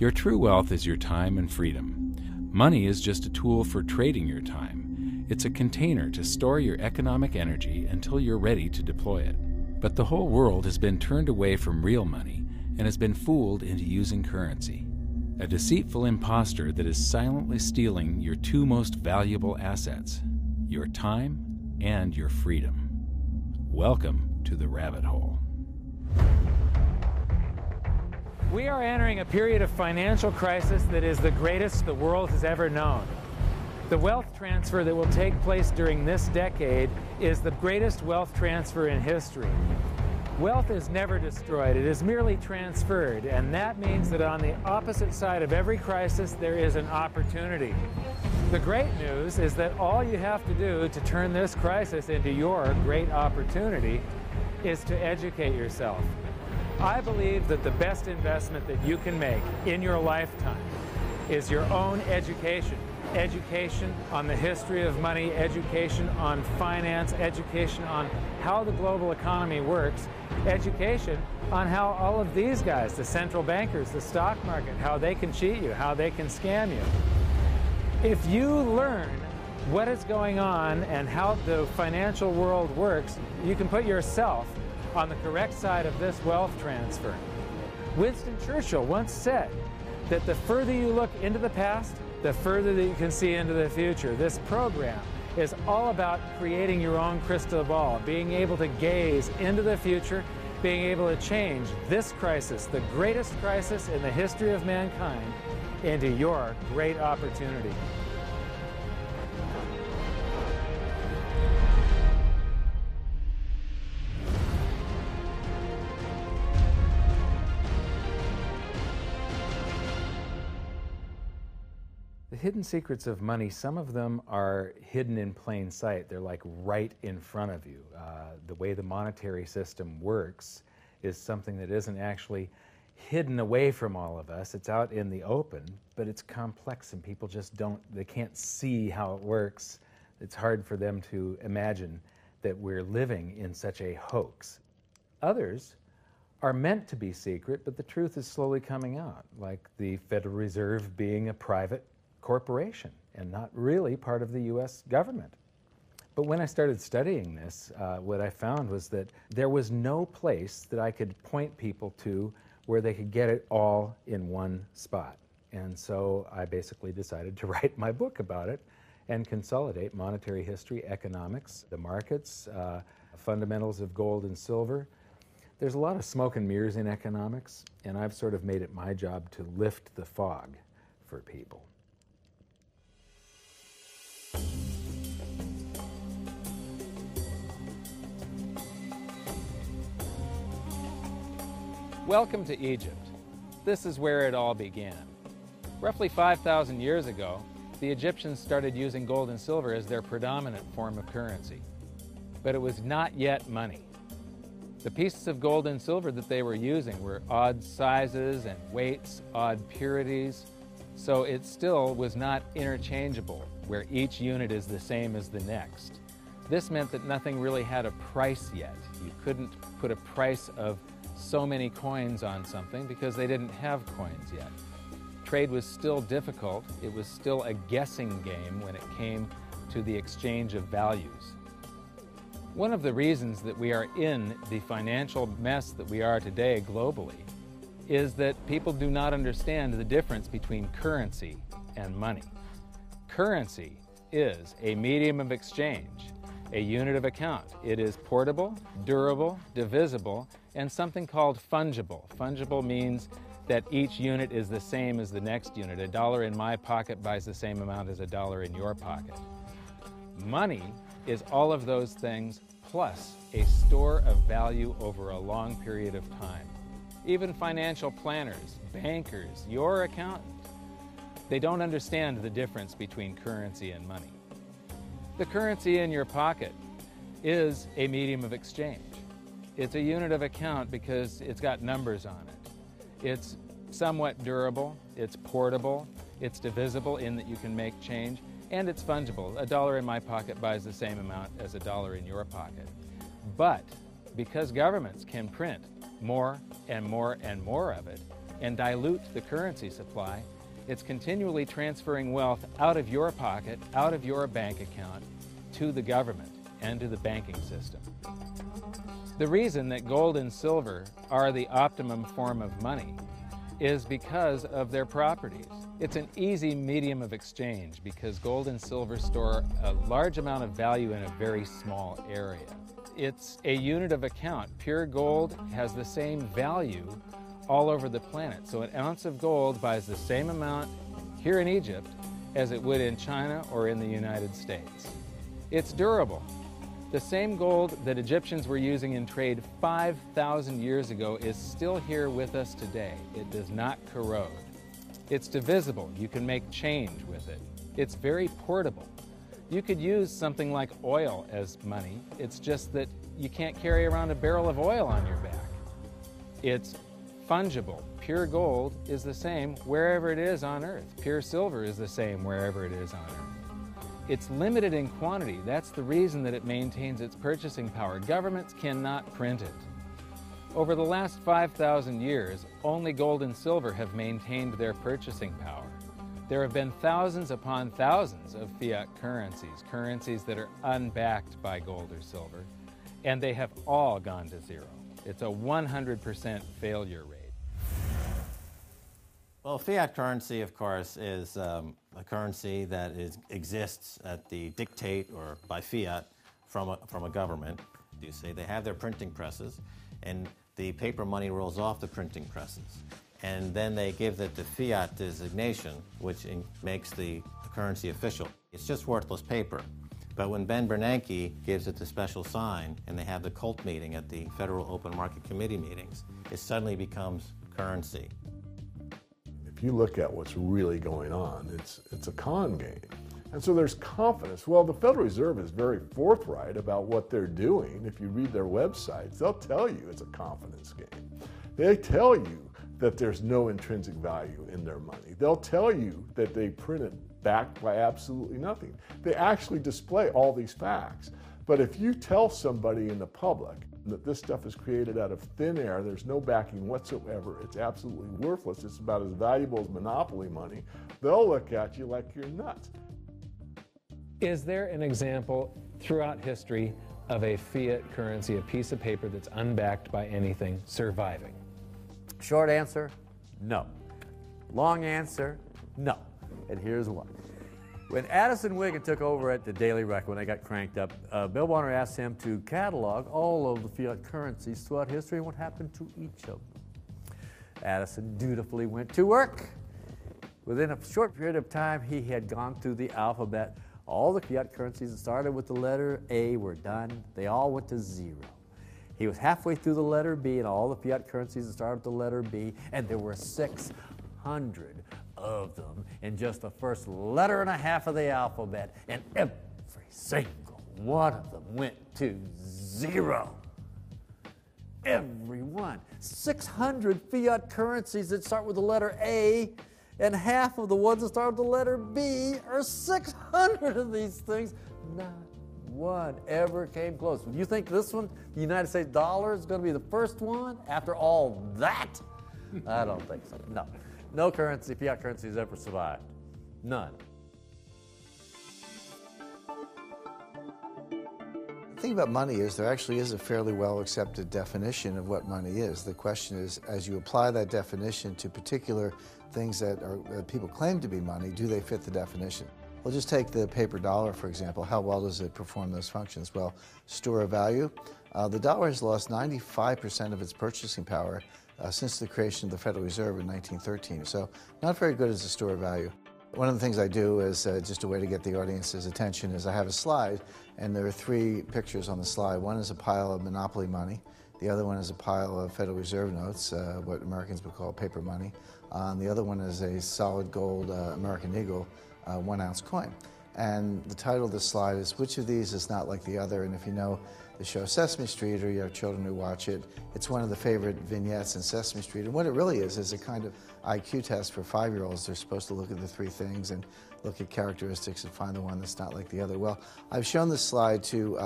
Your true wealth is your time and freedom. Money is just a tool for trading your time. It's a container to store your economic energy until you're ready to deploy it. But the whole world has been turned away from real money and has been fooled into using currency. A deceitful impostor that is silently stealing your two most valuable assets, your time and your freedom. Welcome to the rabbit hole. We are entering a period of financial crisis that is the greatest the world has ever known. The wealth transfer that will take place during this decade is the greatest wealth transfer in history. Wealth is never destroyed, it is merely transferred, and that means that on the opposite side of every crisis there is an opportunity. The great news is that all you have to do to turn this crisis into your great opportunity is to educate yourself. I believe that the best investment that you can make in your lifetime is your own education. Education on the history of money, education on finance, education on how the global economy works, education on how all of these guys, the central bankers, the stock market, how they can cheat you, how they can scam you. If you learn what is going on and how the financial world works, you can put yourself on the correct side of this wealth transfer. Winston Churchill once said that the further you look into the past, the further that you can see into the future. This program is all about creating your own crystal ball, being able to gaze into the future, being able to change this crisis, the greatest crisis in the history of mankind, into your great opportunity. The hidden secrets of money, some of them are hidden in plain sight. They're like right in front of you. The way the monetary system works is something that isn't actually hidden away from all of us. It's out in the open, but it's complex and people just they can't see how it works. It's hard for them to imagine that we're living in such a hoax. Others are meant to be secret, but the truth is slowly coming out, like the Federal Reserve being a private corporation and not really part of the U.S. government. But when I started studying this, what I found was that there was no place that I could point people to where they could get it all in one spot. And so I basically decided to write my book about it and consolidate monetary history, economics, the markets, fundamentals of gold and silver. There's a lot of smoke and mirrors in economics, and I've sort of made it my job to lift the fog for people. Welcome to Egypt. This is where it all began. Roughly 5,000 years ago, the Egyptians started using gold and silver as their predominant form of currency. But it was not yet money. The pieces of gold and silver that they were using were odd sizes and weights, odd purities, so it still was not interchangeable, where each unit is the same as the next. This meant that nothing really had a price yet. You couldn't put a price of so many coins on something because they didn't have coins yet. Trade was still difficult. It was still a guessing game when it came to the exchange of values. One of the reasons that we are in the financial mess that we are today globally is that people do not understand the difference between currency and money. Currency is a medium of exchange, a unit of account. It is portable, durable, divisible, and something called fungible. Fungible means that each unit is the same as the next unit. A dollar in my pocket buys the same amount as a dollar in your pocket. Money is all of those things plus a store of value over a long period of time. Even financial planners, bankers, your accountant, they don't understand the difference between currency and money. The currency in your pocket is a medium of exchange. It's a unit of account because it's got numbers on it. It's somewhat durable, it's portable, it's divisible in that you can make change, and it's fungible. A dollar in my pocket buys the same amount as a dollar in your pocket. But because governments can print more and more and more of it, and dilute the currency supply, it's continually transferring wealth out of your pocket, out of your bank account, to the government and to the banking system. The reason that gold and silver are the optimum form of money is because of their properties. It's an easy medium of exchange because gold and silver store a large amount of value in a very small area. It's a unit of account. Pure gold has the same value all over the planet. So an ounce of gold buys the same amount here in Egypt as it would in China or in the United States. It's durable. The same gold that Egyptians were using in trade 5,000 years ago is still here with us today. It does not corrode. It's divisible. You can make change with it. It's very portable. You could use something like oil as money. It's just that you can't carry around a barrel of oil on your back. It's fungible. Pure gold is the same wherever it is on Earth. Pure silver is the same wherever it is on Earth. It's limited in quantity. That's the reason that it maintains its purchasing power. Governments cannot print it. Over the last 5,000 years, only gold and silver have maintained their purchasing power. There have been thousands upon thousands of fiat currencies, currencies that are unbacked by gold or silver, and they have all gone to zero. It's a 100% failure rate. Well, fiat currency, of course, is a currency that exists at the dictate or by fiat from a government. You see, they have their printing presses, and the paper money rolls off the printing presses. And then they give it the fiat designation, which makes the currency official. It's just worthless paper. But when Ben Bernanke gives it the special sign, and they have the cult meeting at the Federal Open Market Committee meetings, it suddenly becomes currency. If you look at what's really going on, it's a con game. And so there's confidence. Well, the Federal Reserve is very forthright about what they're doing. If you read their websites, they'll tell you it's a confidence game. They tell you that there's no intrinsic value in their money. They'll tell you that they print it backed by absolutely nothing. They actually display all these facts. But if you tell somebody in the public that this stuff is created out of thin air, there's no backing whatsoever, it's absolutely worthless, it's about as valuable as monopoly money, they'll look at you like you're nuts. Is there an example throughout history of a fiat currency, a piece of paper that's unbacked by anything, surviving? Short answer, no. Long answer, no. And here's why. When Addison Wiggin took over at the Daily Record, when they got cranked up, Bill Warner asked him to catalog all of the fiat currencies throughout history and what happened to each of them. Addison dutifully went to work. Within a short period of time, he had gone through the alphabet. All the fiat currencies that started with the letter A were done. They all went to zero. He was halfway through the letter B, and all the fiat currencies that started with the letter B, and there were 600 of them in just the first letter and a half of the alphabet, and every single one of them went to zero. Every one. 600 fiat currencies that start with the letter A, and half of the ones that start with the letter B are 600 of these things. Not one ever came close. You think this one, the United States dollar, is going to be the first one after all that? I don't think so. No. No currency, fiat currency has ever survived. None. The thing about money is there actually is a fairly well accepted definition of what money is. The question is, as you apply that definition to particular things that people claim to be money, do they fit the definition? We'll just take the paper dollar, for example. How well does it perform those functions? Well, store of value. The dollar has lost 95% of its purchasing power since the creation of the Federal Reserve in 1913. So not very good as a store of value. One of the things I do is just a way to get the audience's attention is I have a slide, and there are 3 pictures on the slide. One is a pile of monopoly money. The other one is a pile of Federal Reserve notes, what Americans would call paper money. The other one is a solid gold American Eagle 1-ounce coin. And the title of the slide is, which of these is not like the other? And if you know the show Sesame Street, or you have children who watch it, it's one of the favorite vignettes in Sesame Street. And what it really is a kind of IQ test for 5-year-olds. They're supposed to look at the 3 things and look at characteristics and find the one that's not like the other. Well, I've shown this slide to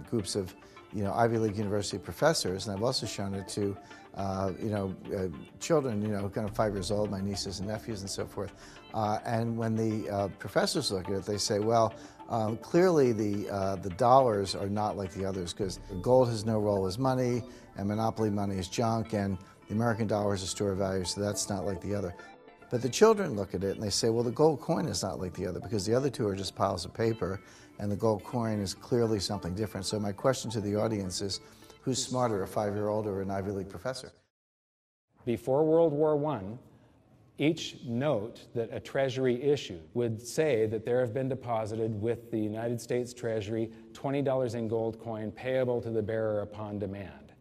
groups of Ivy League University professors, and I've also shown it to children, kind of 5 years old, my nieces and nephews and so forth. And when the professors look at it, they say, well, clearly the dollars are not like the others because gold has no role as money, and monopoly money is junk, and the American dollar is a store of value, so that's not like the other. But the children look at it and they say, well, the gold coin is not like the other because the other two are just piles of paper, and the gold coin is clearly something different. So my question to the audience is, who's smarter, a 5-year-old or an Ivy League professor? Before World War I, each note that a Treasury issued would say that there have been deposited with the United States Treasury $20 in gold coin payable to the bearer upon demand.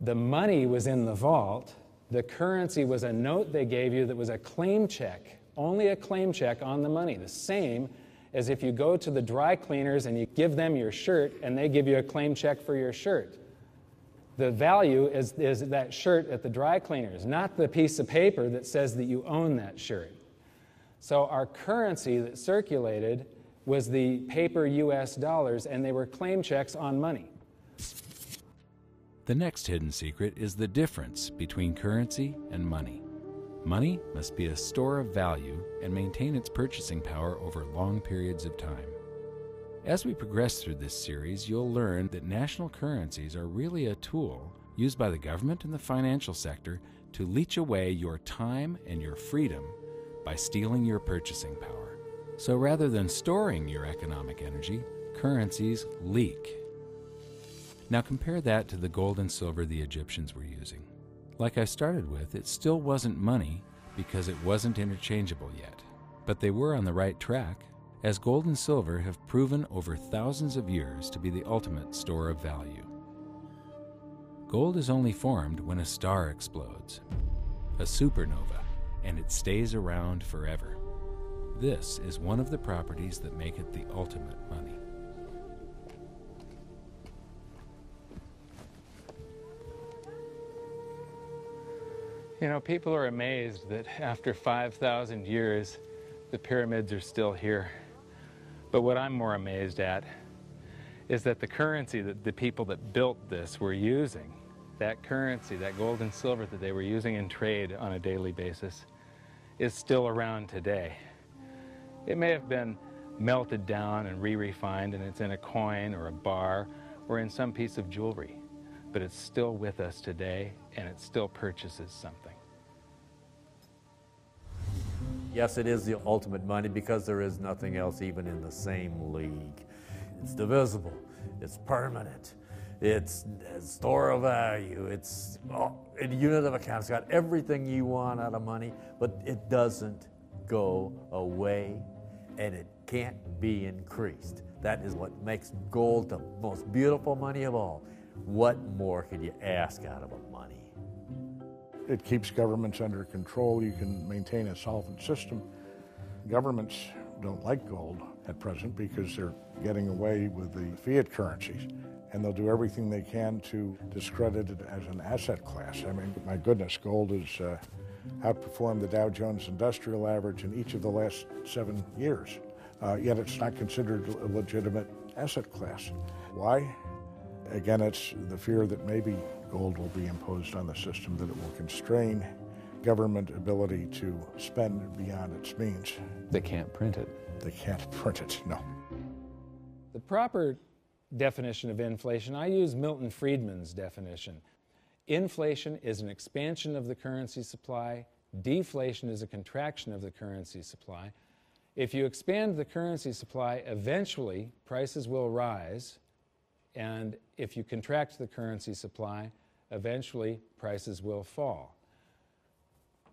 The money was in the vault. The currency was a note they gave you that was a claim check, only a claim check on the money, the same as if you go to the dry cleaners and you give them your shirt and they give you a claim check for your shirt. The value is that shirt at the dry cleaners, not the piece of paper that says that you own that shirt. So our currency that circulated was the paper US dollars, and they were claim checks on money. The next hidden secret is the difference between currency and money. Money must be a store of value and maintain its purchasing power over long periods of time. As we progress through this series, you'll learn that national currencies are really a tool used by the government and the financial sector to leech away your time and your freedom by stealing your purchasing power. So rather than storing your economic energy, currencies leak. Now compare that to the gold and silver the Egyptians were using. Like I started with, it still wasn't money because it wasn't interchangeable yet. But they were on the right track, as gold and silver have proven over thousands of years to be the ultimate store of value. Gold is only formed when a star explodes, a supernova, and it stays around forever. This is one of the properties that make it the ultimate money. People are amazed that after 5,000 years, the pyramids are still here. But what I'm more amazed at is that the currency that the people that built this were using, that currency, that gold and silver that they were using in trade on a daily basis, is still around today. It may have been melted down and re-refined, and it's in a coin or a bar or in some piece of jewelry, but it's still with us today, and it still purchases something. Yes, it is the ultimate money because there is nothing else even in the same league. It's divisible, it's permanent, it's a store of value, it's a unit of account. It's got everything you want out of money, but it doesn't go away, and it can't be increased. That is what makes gold the most beautiful money of all. What more could you ask out of a money? It keeps governments under control. You can maintain a solvent system. Governments don't like gold at present because they're getting away with the fiat currencies, and they'll do everything they can to discredit it as an asset class. I mean, my goodness, gold has outperformed the Dow Jones Industrial Average in each of the last 7 years, yet it's not considered a legitimate asset class. Why? Again, it's the fear that maybe gold will be imposed on the system, that it will constrain government ability to spend beyond its means. They can't print it. They can't print it, no. The proper definition of inflation, I use Milton Friedman's definition. Inflation is an expansion of the currency supply. Deflation is a contraction of the currency supply. If you expand the currency supply, eventually prices will rise. And if you contract the currency supply, eventually prices will fall.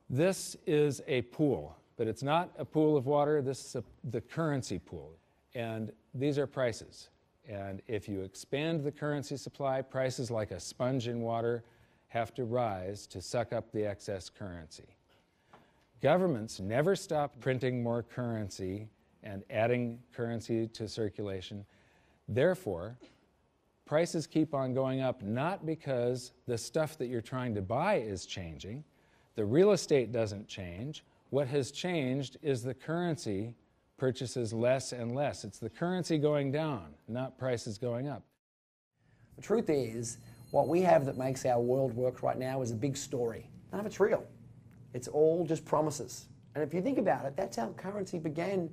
This is a pool, but it's not a pool of water. This is the currency pool. And these are prices. And if you expand the currency supply, prices like a sponge in water have to rise to suck up the excess currency. Governments never stop printing more currency and adding currency to circulation. Therefore, prices keep on going up, not because the stuff that you're trying to buy is changing. The real estate doesn't change. What has changed is the currency purchases less and less. It's the currency going down, not prices going up. The truth is, what we have that makes our world work right now is a big story. None of it's real. It's all just promises. And if you think about it, that's how currency began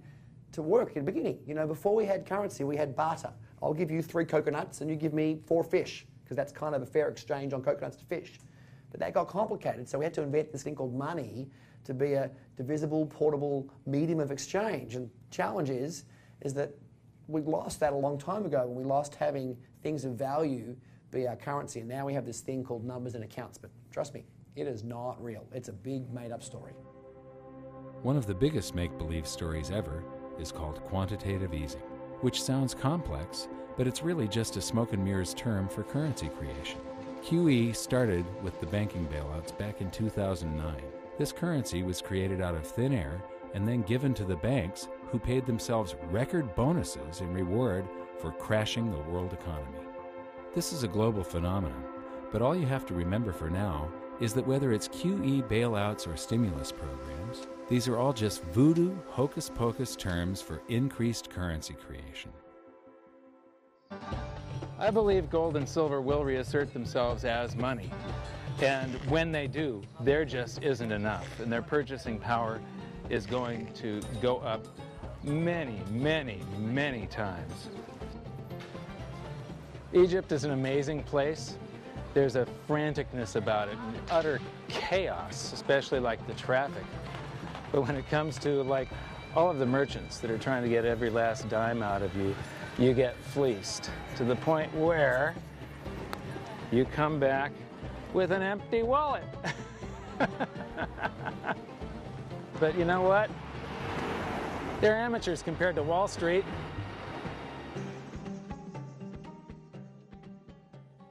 to work in the beginning. You know, before we had currency, we had barter. I'll give you 3 coconuts and you give me 4 fish, because that's kind of a fair exchange on coconuts to fish. But that got complicated, so we had to invent this thing called money to be a divisible, portable medium of exchange. And the challenge is that we lost that a long time ago when we lost having things of value be our currency. And now we have this thing called numbers and accounts. But trust me, it is not real. It's a big made-up story. One of the biggest make-believe stories ever is called quantitative easing, which sounds complex, but it's really just a smoke and mirrors term for currency creation. QE started with the banking bailouts back in 2009. This currency was created out of thin air and then given to the banks, who paid themselves record bonuses in reward for crashing the world economy. This is a global phenomenon, but all you have to remember for now is that whether it's QE bailouts or stimulus programs, these are all just voodoo, hocus-pocus terms for increased currency creation. I believe gold and silver will reassert themselves as money. And when they do, there just isn't enough, and their purchasing power is going to go up many, many, many times. Egypt is an amazing place. There's a franticness about it, and utter chaos, especially like the traffic. But when it comes to like all of the merchants that are trying to get every last dime out of you, you get fleeced to the point where you come back with an empty wallet. But you know what? They're amateurs compared to Wall Street.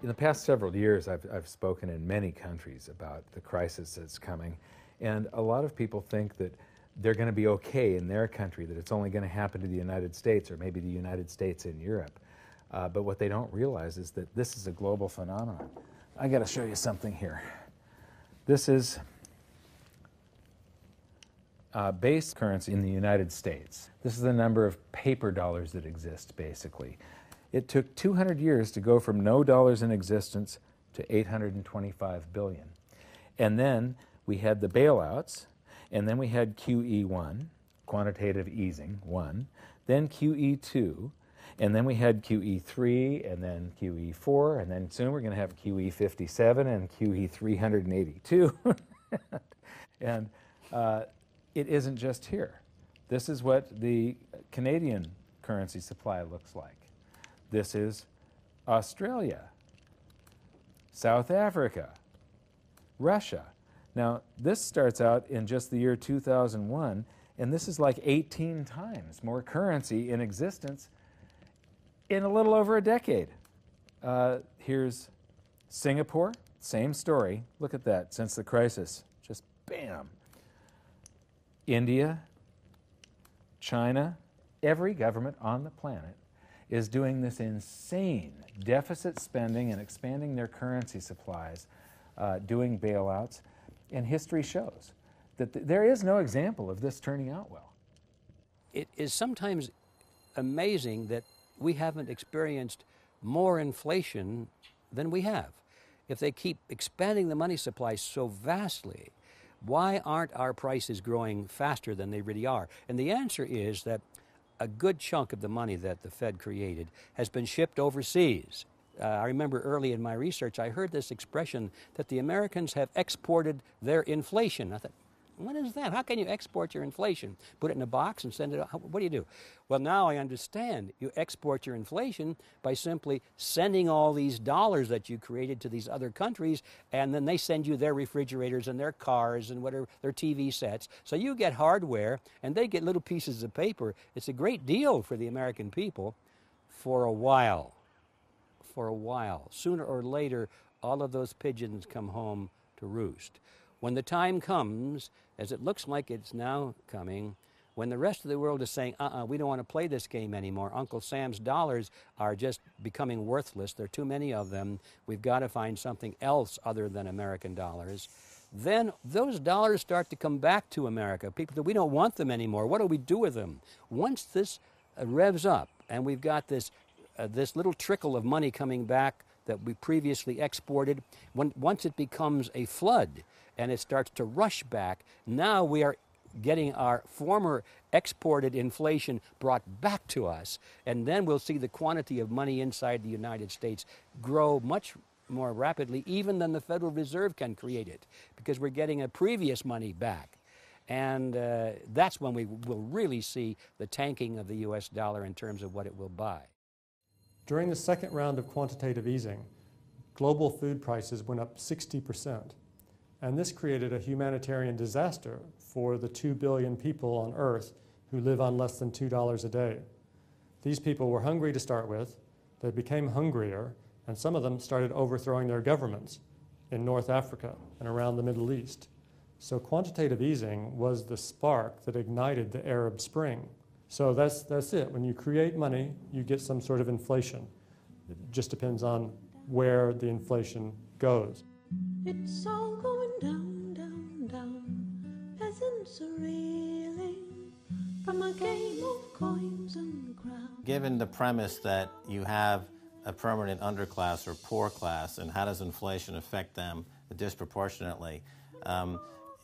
In the past several years, I've spoken in many countries about the crisis that's coming, and a lot of people think that they're going to be okay in their country, that it's only going to happen to the United States or maybe the United States in Europe. But what they don't realize is that this is a global phenomenon. I got to show you something here. This is base currency in the United States. This is the number of paper dollars that exist, basically. It took 200 years to go from no dollars in existence to 825 billion. And then we had the bailouts, and then we had QE1, quantitative easing 1, then QE2, and then we had QE3, and then QE4, and then soon we're going to have QE57 and QE382. And it isn't just here. This is what the Canadian currency supply looks like. This is Australia, South Africa, Russia. Now, this starts out in just the year 2001, and this is like 18 times more currency in existence in a little over a decade. Here's Singapore, same story. Look at that, since the crisis, just bam. India, China, every government on the planet is doing this insane deficit spending and expanding their currency supplies, doing bailouts, and history shows that there is no example of this turning out well. It is sometimes amazing that we haven't experienced more inflation than we have. If they keep expanding the money supply so vastly, why aren't our prices growing faster than they really are? And the answer is that a good chunk of the money that the Fed created has been shipped overseas. I remember early in my research, I heard this expression that the Americans have exported their inflation. I thought, what is that? How can you export your inflation? Put it in a box and send it out? What do you do? Well, now I understand. You export your inflation by simply sending all these dollars that you created to these other countries, and then they send you their refrigerators and their cars and whatever, their TV sets. So you get hardware, and they get little pieces of paper. It's a great deal for the American people for a while. For a while. Sooner or later, all of those pigeons come home to roost. When the time comes, as it looks like it's now coming, when the rest of the world is saying, we don't want to play this game anymore, Uncle Sam's dollars are just becoming worthless, there are too many of them, we've got to find something else other than American dollars, then those dollars start to come back to America. People say, we don't want them anymore, what do we do with them? Once this revs up and we've got this little trickle of money coming back that we previously exported, once it becomes a flood and it starts to rush back, now we are getting our former exported inflation brought back to us, and then we'll see the quantity of money inside the United States grow much more rapidly even than the Federal Reserve can create it, because we're getting a previous money back. And that's when we will really see the tanking of the U.S. dollar in terms of what it will buy. During the second round of quantitative easing, global food prices went up 60%. And this created a humanitarian disaster for the 2 billion people on Earth who live on less than $2 a day. These people were hungry to start with, they became hungrier, and some of them started overthrowing their governments in North Africa and around the Middle East. So quantitative easing was the spark that ignited the Arab Spring. So that's it. When you create money, you get some sort of inflation. It just depends on where the inflation goes. It's all going down, down, down. Peasants are reeling from a game of coins and crowns. Given the premise that you have a permanent underclass or poor class, and how does inflation affect them disproportionately,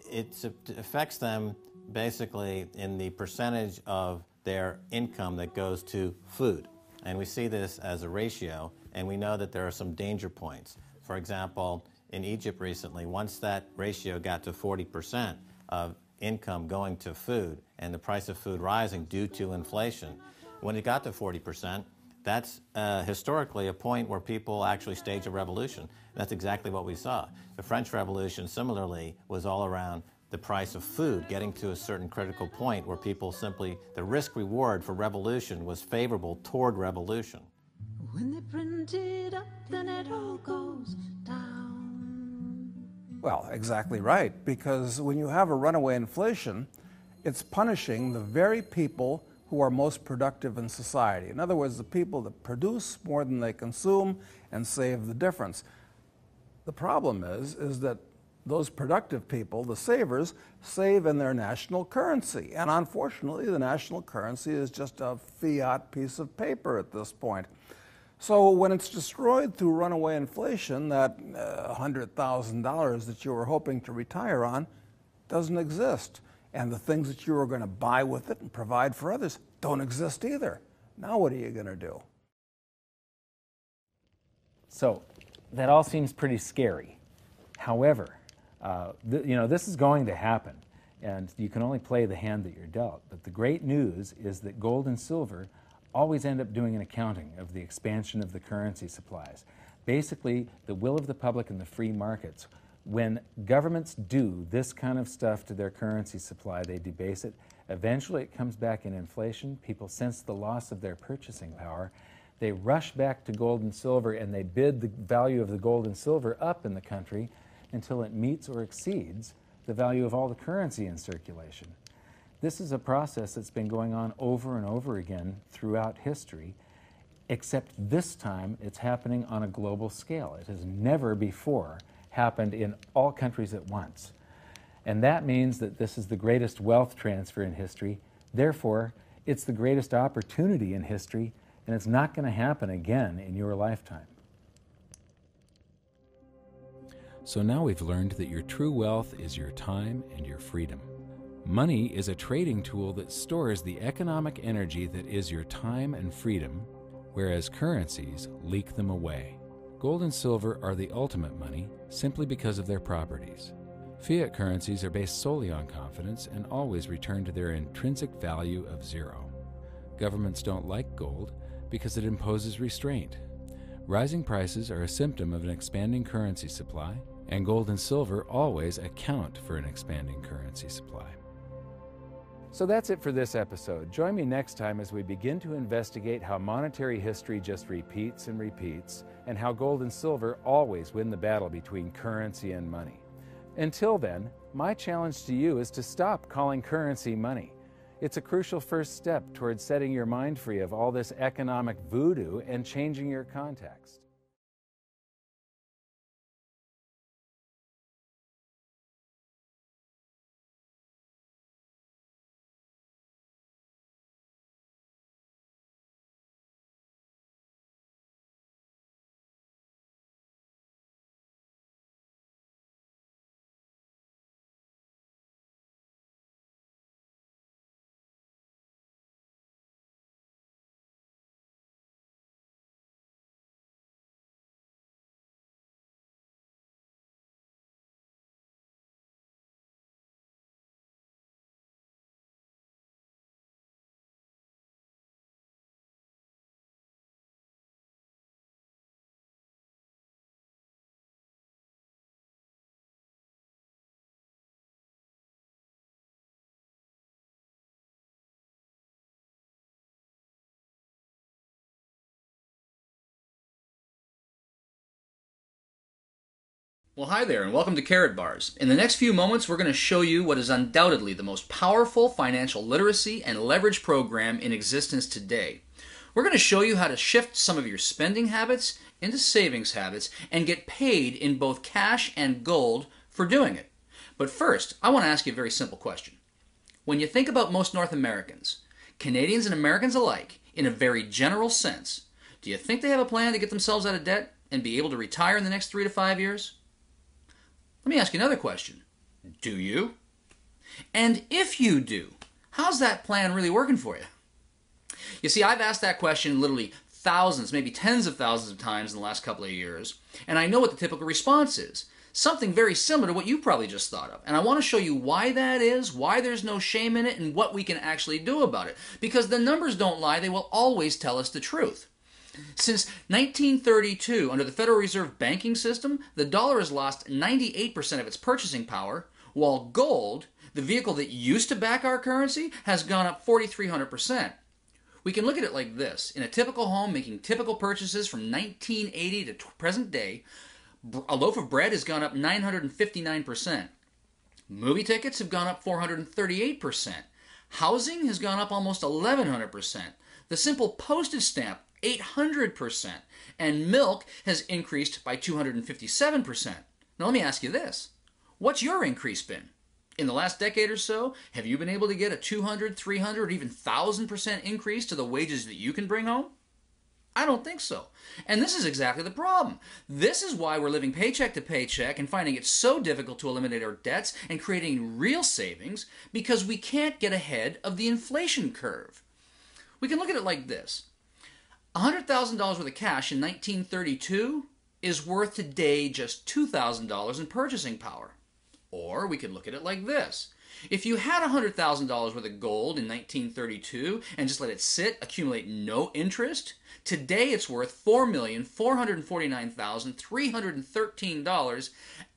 it affects them basically in the percentage of their income that goes to food. And we see this as a ratio, and we know that there are some danger points. For example, in Egypt recently, once that ratio got to 40% of income going to food and the price of food rising due to inflation, when it got to 40%, that's historically a point where people actually stage a revolution. And that's exactly what we saw. The French Revolution, similarly, was all around the price of food getting to a certain critical point where people simply, the risk-reward for revolution was favorable toward revolution. When they print it up, then it all goes down. Well, exactly right, because when you have a runaway inflation, it's punishing the very people who are most productive in society. In other words, the people that produce more than they consume and save the difference. The problem is that those productive people, the savers, save in their national currency. And unfortunately, the national currency is just a fiat piece of paper at this point. So when it's destroyed through runaway inflation, that $100,000 that you were hoping to retire on doesn't exist. And the things that you were going to buy with it and provide for others don't exist either. Now what are you going to do? So that all seems pretty scary. However, this is going to happen, and you can only play the hand that you're dealt. But the great news is that gold and silver always end up doing an accounting of the expansion of the currency supplies. Basically, the will of the public and the free markets. When governments do this kind of stuff to their currency supply, they debase it. Eventually, it comes back in inflation. People sense the loss of their purchasing power. They rush back to gold and silver, and they bid the value of the gold and silver up in the country until it meets or exceeds the value of all the currency in circulation. This is a process that's been going on over and over again throughout history, except this time it's happening on a global scale. It has never before happened in all countries at once. And that means that this is the greatest wealth transfer in history. Therefore, it's the greatest opportunity in history, and it's not going to happen again in your lifetime. So now we've learned that your true wealth is your time and your freedom. Money is a trading tool that stores the economic energy that is your time and freedom, whereas currencies leak them away. Gold and silver are the ultimate money simply because of their properties. Fiat currencies are based solely on confidence and always return to their intrinsic value of zero. Governments don't like gold because it imposes restraint. Rising prices are a symptom of an expanding currency supply, and gold and silver always account for an expanding currency supply. So that's it for this episode. Join me next time as we begin to investigate how monetary history just repeats and repeats, and how gold and silver always win the battle between currency and money. Until then, my challenge to you is to stop calling currency money. It's a crucial first step towards setting your mind free of all this economic voodoo and changing your context. Well, hi there, and welcome to Karatbars. In the next few moments, we're going to show you what is undoubtedly the most powerful financial literacy and leverage program in existence today. We're going to show you how to shift some of your spending habits into savings habits and get paid in both cash and gold for doing it. But first, I want to ask you a very simple question. When you think about most North Americans, Canadians and Americans alike, in a very general sense, do you think they have a plan to get themselves out of debt and be able to retire in the next 3 to 5 years? Let me ask you another question. Do you? And if you do, how's that plan really working for you? You see, I've asked that question literally thousands, maybe tens of thousands of times in the last couple of years, and I know what the typical response is. Something very similar to what you probably just thought of. And I want to show you why that is, why there's no shame in it, and what we can actually do about it. Because the numbers don't lie, they will always tell us the truth. Since 1932, under the Federal Reserve banking system, the dollar has lost 98% of its purchasing power, while gold, the vehicle that used to back our currency, has gone up 4,300%. We can look at it like this. In a typical home making typical purchases from 1980 to present day, a loaf of bread has gone up 959%. Movie tickets have gone up 438%. Housing has gone up almost 1,100%. The simple postage stamp, 800%, and milk has increased by 257%. Now let me ask you this. What's your increase been? In the last decade or so, have you been able to get a 200, 300, or even 1,000% increase to the wages that you can bring home? I don't think so. And this is exactly the problem. This is why we're living paycheck to paycheck and finding it so difficult to eliminate our debts and creating real savings because we can't get ahead of the inflation curve. We can look at it like this. $100,000 worth of cash in 1932 is worth today just $2,000 in purchasing power. Or we could look at it like this. If you had $100,000 worth of gold in 1932 and just let it sit, accumulate no interest, today it's worth $4,449,313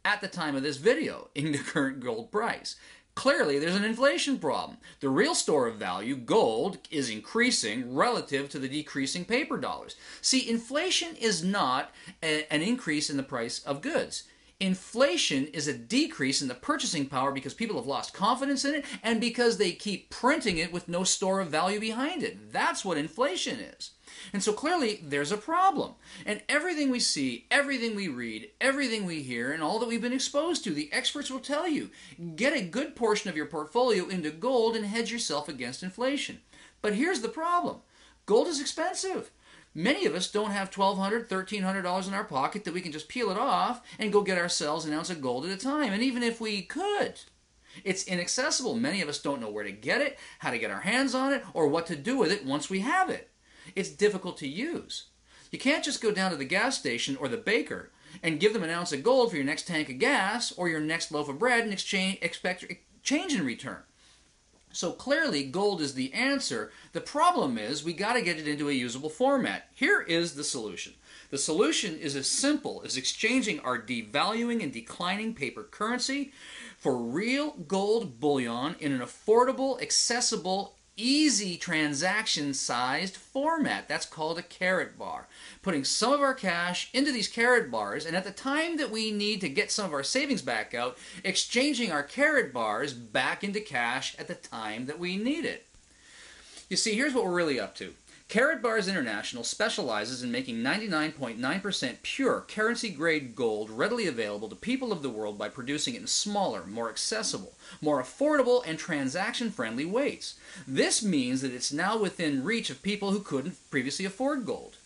at the time of this video in the current gold price. Clearly, there's an inflation problem. The real store of value, gold, is increasing relative to the decreasing paper dollars. See, inflation is not an increase in the price of goods. Inflation is a decrease in the purchasing power because people have lost confidence in it and because they keep printing it with no store of value behind it. That's what inflation is. And so clearly there's a problem. And everything we see, everything we read, everything we hear, and all that we've been exposed to, the experts will tell you, get a good portion of your portfolio into gold and hedge yourself against inflation. But here's the problem. Gold is expensive. Many of us don't have $1,200, $1,300 in our pocket that we can just peel it off and go get ourselves an ounce of gold at a time. And even if we could, it's inaccessible. Many of us don't know where to get it, how to get our hands on it, or what to do with it once we have it. It's difficult to use. You can't just go down to the gas station or the baker and give them an ounce of gold for your next tank of gas or your next loaf of bread and expect change in return. So clearly gold is the answer. The problem is we got to get it into a usable format. Here is the solution. The solution is as simple as exchanging our devaluing and declining paper currency for real gold bullion in an affordable, accessible, easy transaction-sized format. That's called a Karatbar. Putting some of our cash into these Karatbars, and at the time that we need to get some of our savings back out, exchanging our Karatbars back into cash at the time that we need it. You see, here's what we're really up to. Karatbars International specializes in making 99.9% pure currency-grade gold readily available to people of the world by producing it in smaller, more accessible, more affordable, and transaction-friendly weights. This means that it's now within reach of people who couldn't previously afford gold.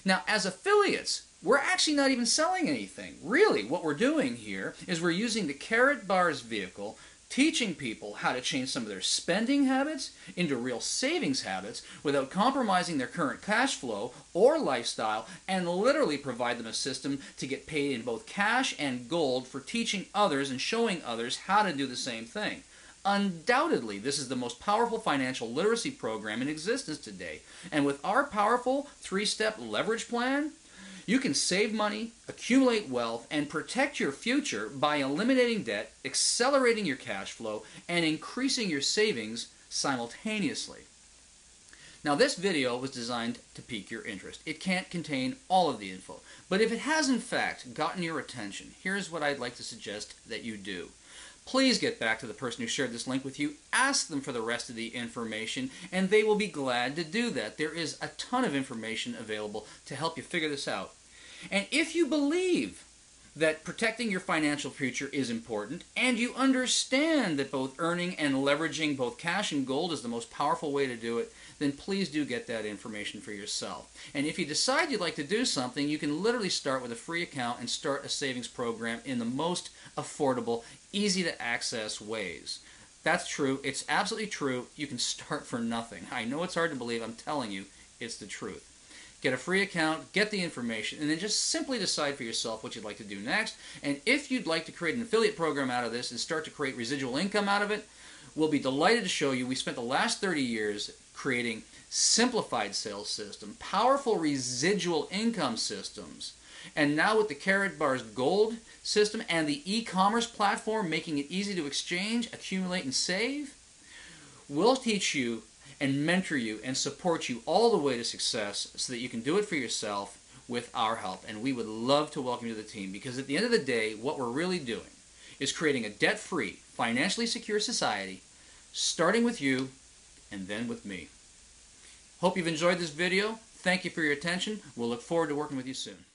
Now, as affiliates, we're actually not even selling anything. Really, what we're doing here is we're using the Karatbars vehicle, teaching people how to change some of their spending habits into real savings habits without compromising their current cash flow or lifestyle, and literally provide them a system to get paid in both cash and gold for teaching others and showing others how to do the same thing. Undoubtedly, this is the most powerful financial literacy program in existence today. And with our powerful 3-step leverage plan, you can save money, accumulate wealth, and protect your future by eliminating debt, accelerating your cash flow, and increasing your savings simultaneously. Now this video was designed to pique your interest. It can't contain all of the info, but if it has in fact gotten your attention, here's what I'd like to suggest that you do. Please get back to the person who shared this link with you, ask them for the rest of the information, and they will be glad to do that. There is a ton of information available to help you figure this out. And if you believe that protecting your financial future is important, and you understand that both earning and leveraging both cash and gold is the most powerful way to do it, then please do get that information for yourself. And if you decide you'd like to do something, you can literally start with a free account and start a savings program in the most affordable, easy to access ways. That's true. It's absolutely true. You can start for nothing. I know it's hard to believe. I'm telling you, it's the truth. Get a free account, get the information, and then just simply decide for yourself what you'd like to do next. And if you'd like to create an affiliate program out of this and start to create residual income out of it, we'll be delighted to show you. We spent the last 30 years creating simplified sales system, powerful residual income systems, and now with the Karatbars Gold system and the e-commerce platform making it easy to exchange, accumulate, and save, we'll teach you and mentor you and support you all the way to success so that you can do it for yourself with our help. And we would love to welcome you to the team, because at the end of the day, what we're really doing is creating a debt-free, financially secure society, starting with you and then with me. Hope you've enjoyed this video. Thank you for your attention. We'll look forward to working with you soon.